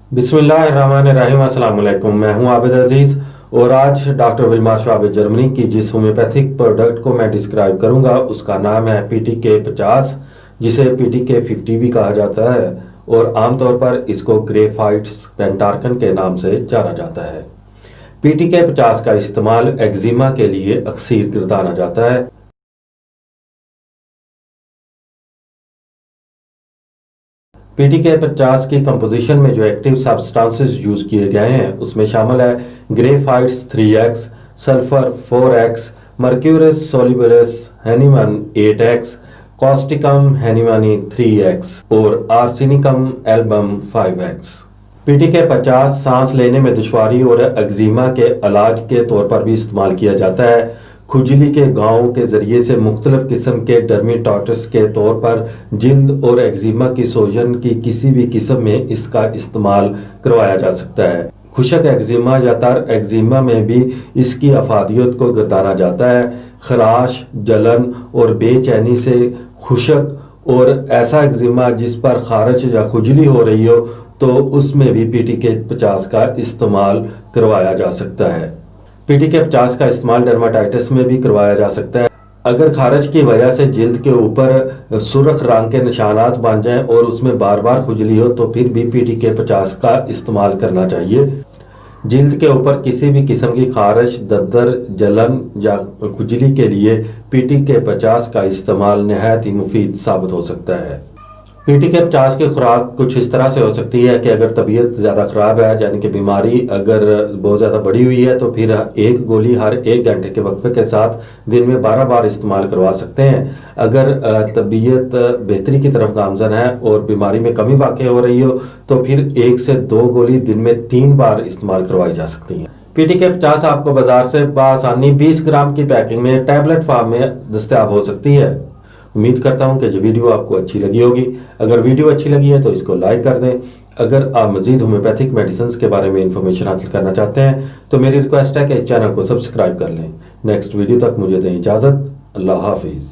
बिस्मिल्लाहिर्रहमानिर्रहीम। अस्सलाम वालेकुम। मैं हूं आबिद अजीज़ और आज डॉक्टर विल्मार शवाब जर्मनी की जिस होम्योपैथिक प्रोडक्ट को मैं डिस्क्राइब करूंगा उसका नाम है PTK50, जिसे PTK50 भी कहा जाता है और आमतौर पर इसको ग्रेफाइट्स पेंटार्कन के नाम से जाना जाता है। PTK50 का इस्तेमाल एक्जिमा के लिए अक्सर गिरदाना जाता है। PTK50 की कंपोजिशन में जो एक्टिव सब्सटेंसेस यूज किए गए हैं उसमें शामिल है graphites 3x, sulphur 4x, mercurius solubilis Hahnemann 8x, causticum Hahnemanni 3x और आर्सेनिकम एल्बम 5x। PTK50 सांस लेने में दुश्वारी और एक्जिमा के इलाज के तौर पर भी इस्तेमाल किया जाता है। खुजली के घावों के जरिए से मुख्तलिफ किस्म के डर्मेटोसिस के तौर पर जिल्द और एक्जिमा की सोजन की किसी भी किस्म में इसका इस्तेमाल करवाया जा सकता है। खुशक एक्जिमा या तर एक्जिमा में भी इसकी अफादियत को गिरदाना जाता है। खराश, जलन और बेचैनी से खुशक और ऐसा एक्जिमा जिस पर खारश या खुजली हो रही हो तो उसमें भी PTK50 का इस्तेमाल करवाया जा सकता है। PTK50 का इस्तेमाल डर्माटाइटिस में भी करवाया जा सकता है। अगर खारिश की वजह से जिल्द के ऊपर सुर्ख रंग के निशानात बन जाएं और उसमें बार बार खुजली हो तो फिर भी PTK50 का इस्तेमाल करना चाहिए। जिल्द के ऊपर किसी भी किस्म की खारिश, दद्दर, जलन या खुजली के लिए PTK50 का इस्तेमाल नहायत ही मुफीद साबित हो सकता है। PTK50 की खुराक कुछ इस तरह से हो सकती है कि अगर तबीयत ज़्यादा ख़राब है, यानी कि बीमारी अगर बहुत ज़्यादा बढ़ी हुई है, तो फिर एक गोली हर 1 घंटे के वक्फे के साथ दिन में 12 बार इस्तेमाल करवा सकते हैं। अगर तबीयत बेहतरी की तरफ गामजन है और बीमारी में कमी वाक़ हो रही हो तो फिर 1 से 2 गोली दिन में 3 बार इस्तेमाल करवाई जा सकती हैं। PTK50 आपको बाजार से बआसानी 20 ग्राम की पैकिंग में टैबलेट फॉर्म में दस्तयाब हो सकती है। उम्मीद करता हूं कि ये वीडियो आपको अच्छी लगी होगी। अगर वीडियो अच्छी लगी है तो इसको लाइक कर दें। अगर आप मजीद होम्योपैथिक मेडिसिन के बारे में इंफॉर्मेशन हासिल करना चाहते हैं तो मेरी रिक्वेस्ट है कि इस चैनल को सब्सक्राइब कर लें। नेक्स्ट वीडियो तक मुझे दें इजाज़त। अल्लाह हाफिज़।